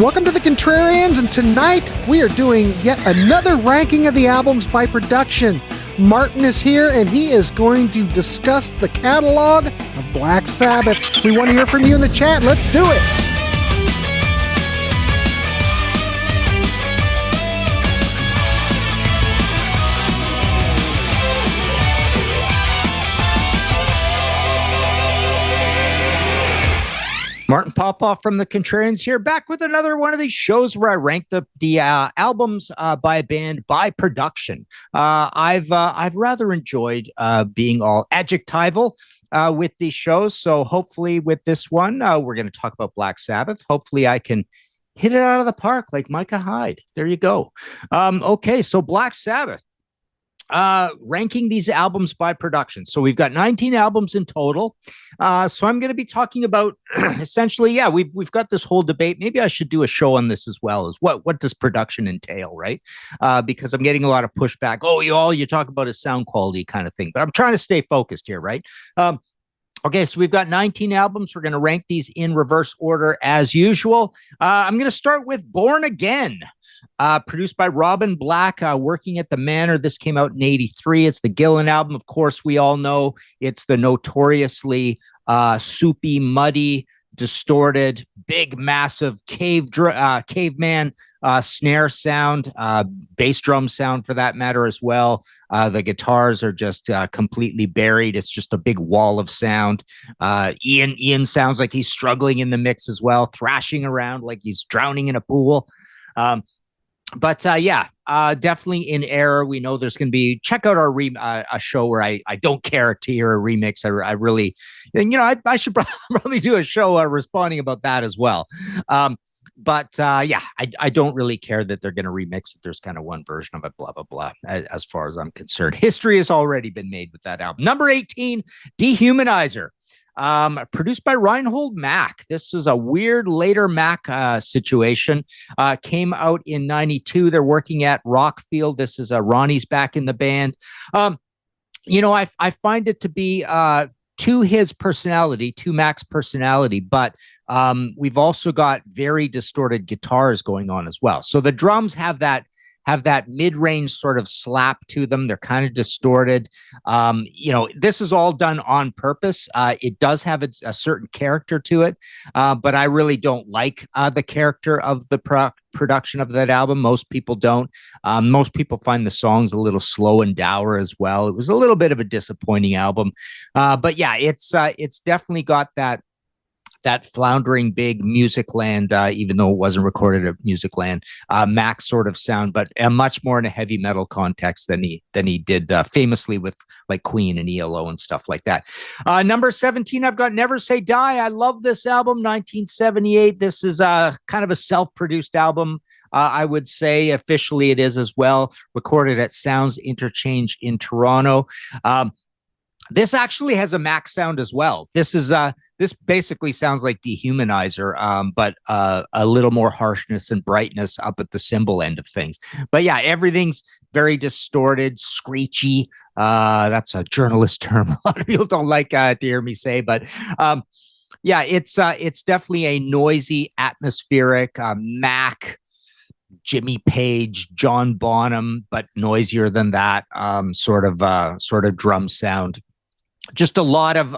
Welcome to the Contrarians, and tonight we are doing yet another ranking of the albums by production. Martin is here, and he is going to discuss the catalog of Black Sabbath. We want to hear from you in the chat. Let's do it. Martin Popoff from the Contrarians here, back with another one of these shows where I rank the albums by a band by production. I've rather enjoyed being all adjectival with these shows. So hopefully with this one, we're going to talk about Black Sabbath. Hopefully I can hit it out of the park like Micah Hyde. There you go. Okay, so Black Sabbath. Ranking these albums by production. So we've got 19 albums in total. So I'm going to be talking about essentially, we've got this whole debate. Maybe I should do a show on this as well. As what does production entail, right? Because I'm getting a lot of pushback. Oh, all you talk about is sound quality kind of thing. But I'm trying to stay focused here, right? Okay, so we've got 19 albums. We're going to rank these in reverse order as usual. I'm going to start with Born Again, produced by Robin Black, working at the Manor. This came out in 1983. It's the Gillan album. Of course, we all know it's the notoriously soupy, muddy, distorted, big, massive caveman snare sound, bass drum sound for that matter as well. The guitars are just completely buried. It's just a big wall of sound. Ian sounds like he's struggling in the mix as well, thrashing around like he's drowning in a pool. But definitely in error. We know there's going to be, check out our a show where I don't care a tier, a remix. I really, I should probably do a show responding about that as well. I don't really care that they're going to remix it. There's kind of one version of it, blah, blah, blah. As far as I'm concerned, history has already been made with that album. Number 18, Dehumanizer. Produced by Reinhold Mack. This is a weird later Mack situation. Came out in 92. They're working at Rockfield. This is Ronnie's back in the band. I find it to be to his personality, to Mack's personality, but we've also got very distorted guitars going on as well. So the drums have that mid-range sort of slap to them. They're kind of distorted. This is all done on purpose. It does have a certain character to it, but I really don't like the character of the production of that album. Most people don't. Most people find the songs a little slow and dour as well. It was a little bit of a disappointing album. But yeah, it's definitely got that floundering big Music Land, even though it wasn't recorded at Music Land, Mack sort of sound, but much more in a heavy metal context than he did famously with like Queen and ELO and stuff like that. Number 17, I've got Never Say Die. I love this album, 1978. This is kind of a self-produced album. I would say officially it is as well, recorded at Sounds Interchange in Toronto. This actually has a Mack sound as well. This basically sounds like Dehumanizer, but a little more harshness and brightness up at the cymbal end of things. But yeah, everything's very distorted, screechy. That's a journalist term. A lot of people don't like to hear me say, but it's definitely a noisy, atmospheric Mack, Jimmy Page, John Bonham, but noisier than that. Sort of drum sound. Just a lot of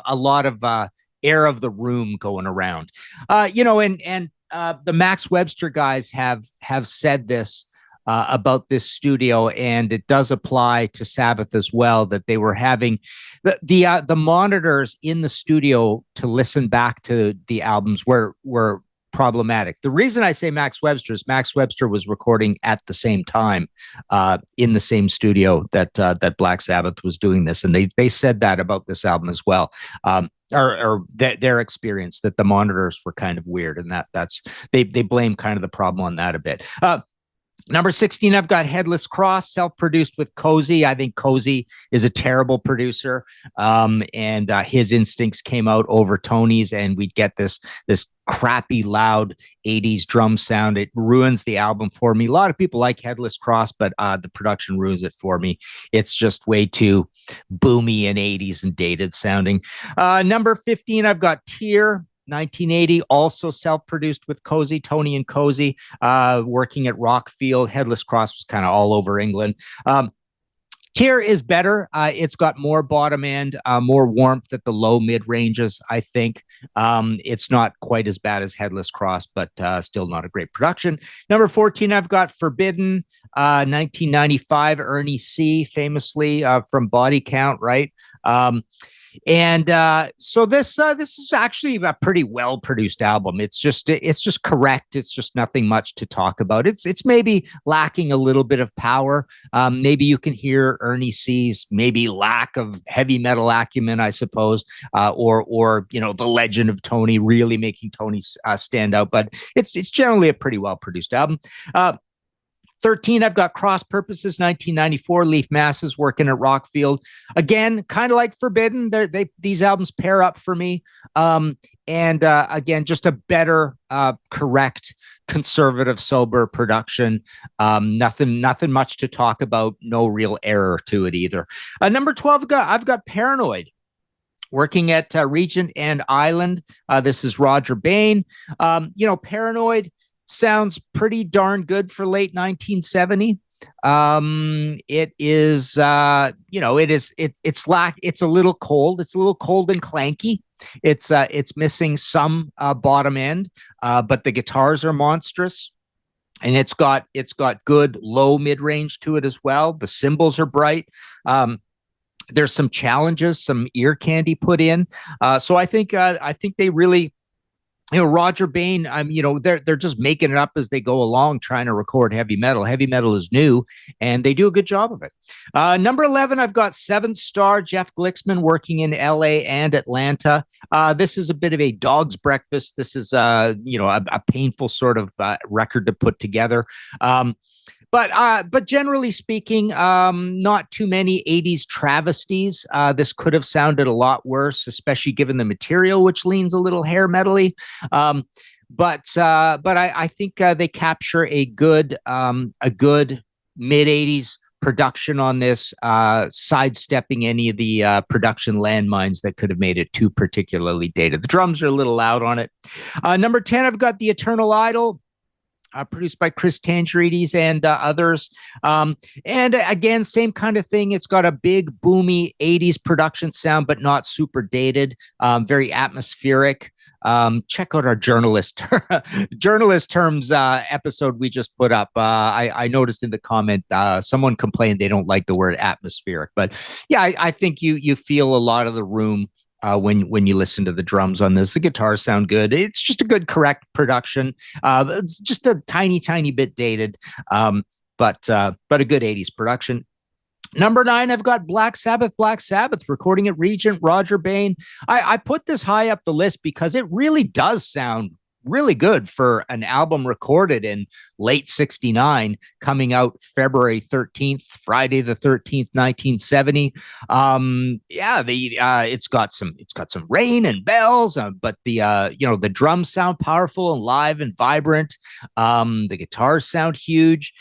air of the room going around, the Max Webster guys have said this about this studio, and it does apply to Sabbath as well, that they were having the monitors in the studio to listen back to the albums were problematic. The reason I say Max Webster is Max Webster was recording at the same time in the same studio that Black Sabbath was doing this, and they said that about this album as well. Or their experience, that the monitors were kind of weird, and that's they blame kind of the problem on that a bit. Number 16, I've got Headless Cross, self-produced with Cozy. I think Cozy is a terrible producer, and his instincts came out over Tony's, and we'd get this crappy, loud 80s drum sound. It ruins the album for me. A lot of people like Headless Cross, but the production ruins it for me. It's just way too boomy and 80s and dated sounding. Number 15, I've got Tear. 1980, also self-produced with Cozy, Tony and Cozy, working at Rockfield. Headless Cross was kind of all over England. Tier is better. It's got more bottom end, more warmth at the low mid ranges, I think. It's not quite as bad as Headless Cross, but still not a great production. Number 14, I've got Forbidden, 1995, Ernie C, famously from Body Count, right? So this is actually a pretty well produced album. It's just correct. It's just nothing much to talk about. It's maybe lacking a little bit of power. Maybe you can hear Ernie C's maybe lack of heavy metal acumen, I suppose, or the legend of Tony really making Tony stand out. But it's generally a pretty well produced album. 13, I've got Cross Purposes, 1994, Leaf Masses, working at Rockfield. Again, kind of like Forbidden, these albums pair up for me. Again, just a better, correct, conservative, sober production. Nothing much to talk about. No real error to it either. Number 12, I've got Paranoid, working at Regent and Island. This is Roger Bain. Paranoid sounds pretty darn good for late 1970. It is, it's a little cold. It's a little cold and clanky. It's missing some bottom end, but the guitars are monstrous. And it's got good low mid range to it as well. The cymbals are bright. There's some challenges, some ear candy put in. So I think they really, Roger Bain, they're just making it up as they go along, trying to record heavy metal. Heavy metal is new, and they do a good job of it. Number 11, I've got Seventh Star, Jeff Glicksman, working in LA and Atlanta. This is a bit of a dog's breakfast. This is a painful sort of record to put together. But generally speaking, not too many 80s travesties. This could have sounded a lot worse, especially given the material, which leans a little hair metally. But I think they capture a good mid 80s production on this, sidestepping any of the production landmines that could have made it too particularly dated. The drums are a little loud on it. Number 10, I've got The Eternal Idol, produced by Chris Tangerides and others. And again, same kind of thing. It's got a big, boomy 80s production sound, but not super dated, very atmospheric. Check out our journalist terms episode we just put up. I noticed in the comment, someone complained they don't like the word atmospheric. But yeah, I think you feel a lot of the room when you listen to the drums on this. The guitars sound good. It's just a good, correct production. It's just a tiny bit dated, but a good 80s production. Number 9, I've got Black Sabbath, recording at Regent, Roger Bain. I put this high up the list because it really does sound really good for an album recorded in late 69, coming out February 13th, Friday the 13th, 1970. It's got some rain and bells, but the drums sound powerful and live and vibrant. The guitars sound huge,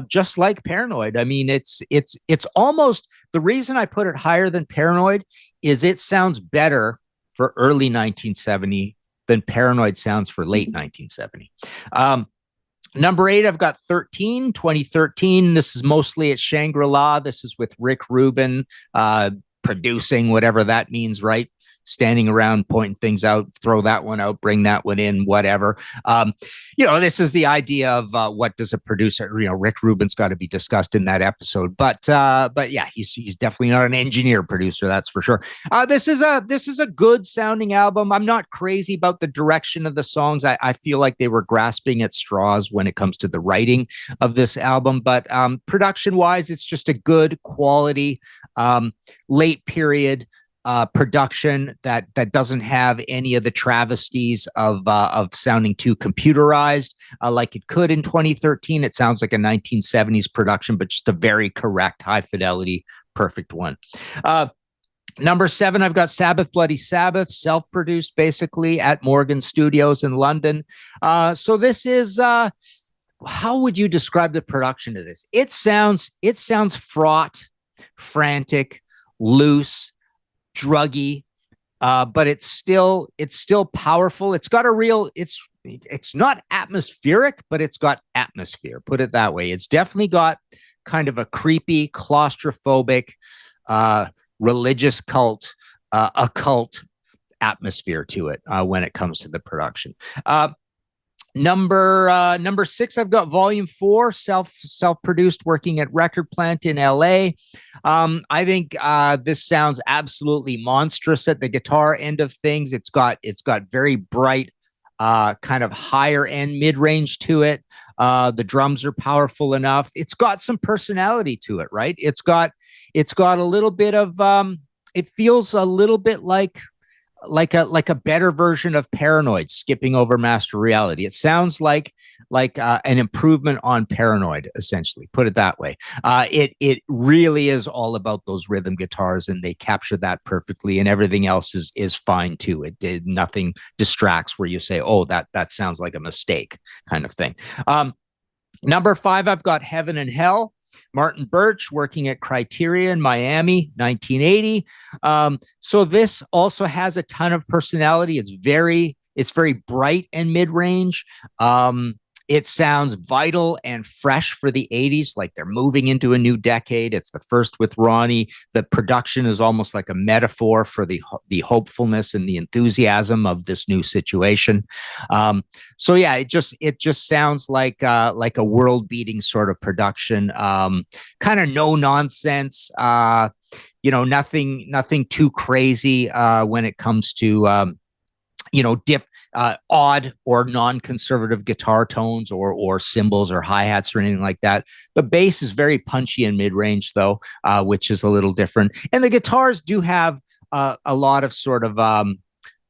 just like Paranoid. I mean, it's almost, the reason I put it higher than Paranoid is it sounds better for early 1970 than Paranoid sounds for late 1970. Number 8, I've got 2013. This is mostly at Shangri-La. This is with Rick Rubin, producing, whatever that means, right? Standing around, pointing things out, throw that one out, bring that one in, whatever. This is the idea of what does a producer, Rick Rubin's got to be discussed in that episode. But yeah, he's definitely not an engineer producer, that's for sure. This is a good sounding album. I'm not crazy about the direction of the songs. I feel like they were grasping at straws when it comes to the writing of this album. But production wise, it's just a good quality late period production that doesn't have any of the travesties of sounding too computerized like it could in 2013. It sounds like a 1970s production, but just a very correct, high fidelity, perfect one. Number 7, I've got Sabbath Bloody Sabbath, self-produced basically at Morgan Studios in London. So this is how would you describe the production of this? It sounds fraught, frantic, loose, druggy, but it's still powerful. It's got a real it's not atmospheric, but it's got atmosphere. Put it that way. It's definitely got kind of a creepy, claustrophobic, religious cult, occult atmosphere to it when it comes to the production. Number 6, I've got Volume 4, self-produced, working at Record Plant in LA. I think this sounds absolutely monstrous at the guitar end of things. It's got very bright, kind of higher end mid-range to it. The drums are powerful enough. It's got some personality to it, right? It's got a little bit of it feels a little bit like a better version of Paranoid skipping over Master Reality. It sounds like an improvement on Paranoid, essentially. Put it that way. It really is all about those rhythm guitars, and they capture that perfectly. And everything else is fine too. It did nothing distracts where you say, "Oh, that sounds like a mistake," kind of thing. Number 5, I've got Heaven and Hell. Martin Birch, working at Criterion, Miami, 1980. So this also has a ton of personality. It's very bright and mid-range. It sounds vital and fresh for the 80s, like they're moving into a new decade. It's the first with Ronnie. The production is almost like a metaphor for the hopefulness and the enthusiasm of this new situation. So yeah, it just sounds like a world-beating sort of production. Kind of no nonsense. Nothing too crazy when it comes to odd or non-conservative guitar tones or cymbals or hi-hats or anything like that. The bass is very punchy and mid-range, though, which is a little different. And the guitars do have a lot of sort of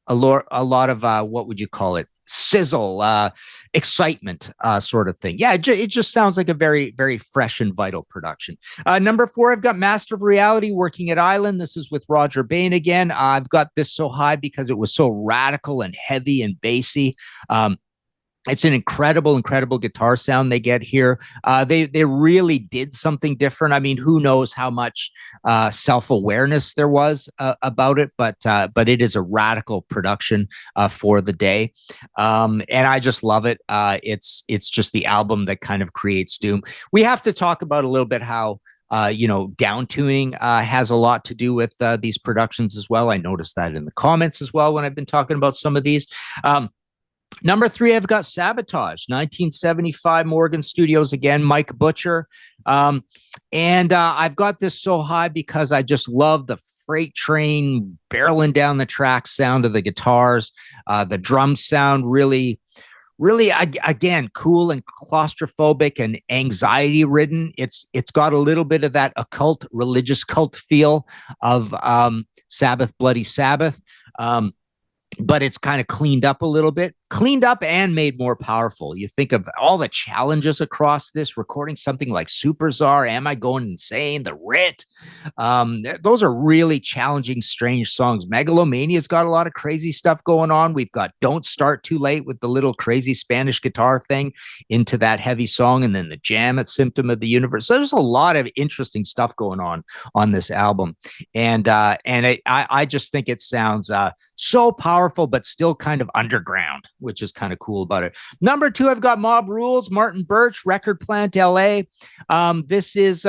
what would you call it? Sizzle, excitement, sort of thing. Yeah, it just sounds like a very, very fresh and vital production. Number 4, I've got Master of Reality, working at Island. This is with Roger Bain again. I've got this so high because it was so radical and heavy and bassy. It's an incredible guitar sound they get here. They really did something different. I mean, who knows how much self-awareness there was about it, but it is a radical production for the day, and I just love it. It's just the album that kind of creates doom. We have to talk about a little bit how down tuning has a lot to do with these productions as well. I noticed that in the comments as well when I've been talking about some of these. Number 3, I've got Sabotage, 1975, Morgan Studios again, Mike Butcher. And I've got this so high because I just love the freight train barreling down the track sound of the guitars. The drums sound really, again, cool and claustrophobic and anxiety ridden. It's got a little bit of that occult, religious cult feel of Sabbath, Bloody Sabbath. But it's kind of cleaned up a little bit, cleaned up and made more powerful. You think of all the challenges across this, recording something like Super Czar, Am I Going Insane, The Writ. Those are really challenging, strange songs. Megalomania's got a lot of crazy stuff going on. We've got Don't Start Too Late with the little crazy Spanish guitar thing into that heavy song, and then the jam at Symptom of the Universe. So there's a lot of interesting stuff going on this album. And I just think it sounds so powerful, but still kind of underground, which is kind of cool about it. Number 2, I've got Mob Rules, Martin Birch, Record Plant, LA. This is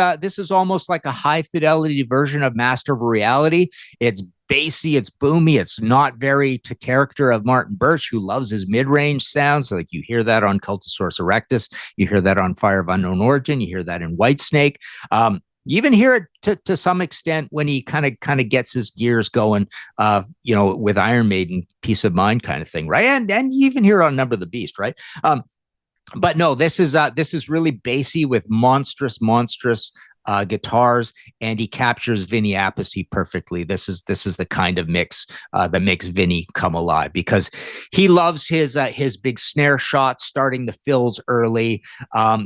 almost like a high fidelity version of Master of Reality. It's bassy, it's boomy, it's not very to character of Martin Birch, who loves his mid-range sounds. Like you hear that on Cultosaurus Erectus, you hear that on Fire of Unknown Origin, you hear that in Whitesnake. You even hear it to some extent when he kind of gets his gears going, with Iron Maiden, Peace of Mind kind of thing, right? And you even hear it on Number of the Beast, right? But no, this is really bassy with monstrous guitars, and he captures Vinny Appice perfectly. This is the kind of mix that makes Vinny come alive, because he loves his big snare shots starting the fills early.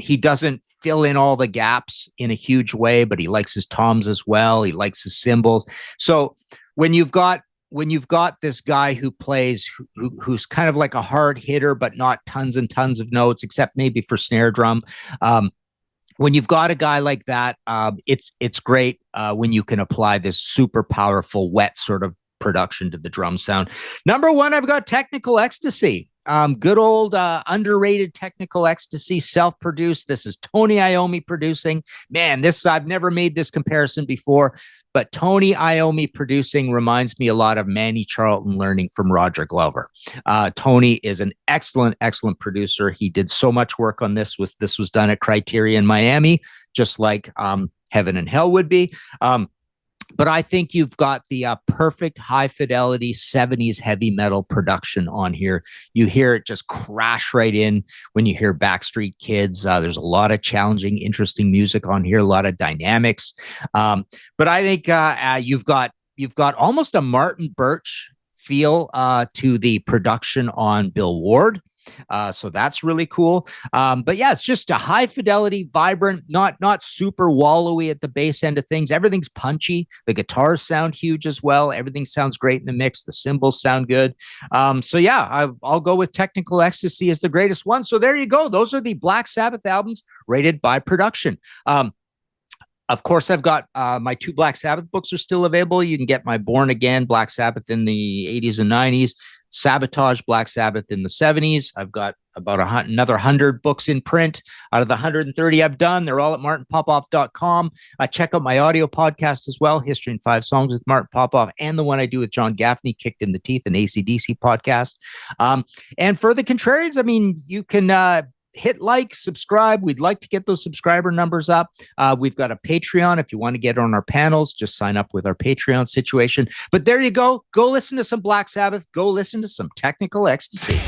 He doesn't fill in all the gaps in a huge way, but he likes his toms as well. He likes his cymbals. So when you've got this guy who plays, who's kind of like a hard hitter, but not tons and tons of notes, except maybe for snare drum. When you've got a guy like that, it's great when you can apply this super powerful, wet sort of production to the drum sound. Number 1, I've got Technical Ecstasy. Good old underrated Technical Ecstasy, self-produced. This is Tony Iommi producing. Man, I've never made this comparison before, but Tony Iommi producing reminds me a lot of Manny Charlton learning from Roger Glover. Tony is an excellent producer. He did so much work on this. This was done at Criterion Miami, just like Heaven and Hell would be. But I think you've got the perfect high fidelity 70s heavy metal production on here. You hear it just crash right in when you hear Backstreet Kids. There's a lot of challenging, interesting music on here, a lot of dynamics. But I think you've got almost a Martin Birch feel to the production on Bill Ward. So that's really cool. But yeah, it's just a high fidelity, vibrant, not super wallowy at the bass end of things. Everything's punchy. The guitars sound huge as well. Everything sounds great in the mix. The cymbals sound good. So yeah, I'll go with Technical Ecstasy as the greatest one. So there you go. Those are the Black Sabbath albums rated by production. Of course, I've got my 2 Black Sabbath books are still available. You can get my Born Again, Black Sabbath in the 80s and 90s, Sabotage, Black Sabbath in the 70s. I've got about another 100 books in print out of the 130 I've done. They're all at martinpopoff.com. Check out my audio podcast as well, History in 5 Songs with Martin Popoff, and the one I do with John Gaffney, Kicked in the Teeth, an AC/DC podcast. And for the Contrarians, I mean, you can hit like, subscribe. We'd like to get those subscriber numbers up. We've got a Patreon. If you want to get on our panels, just sign up with our Patreon situation. But there you go. Go listen to some Black Sabbath. Go listen to some Technical Ecstasy.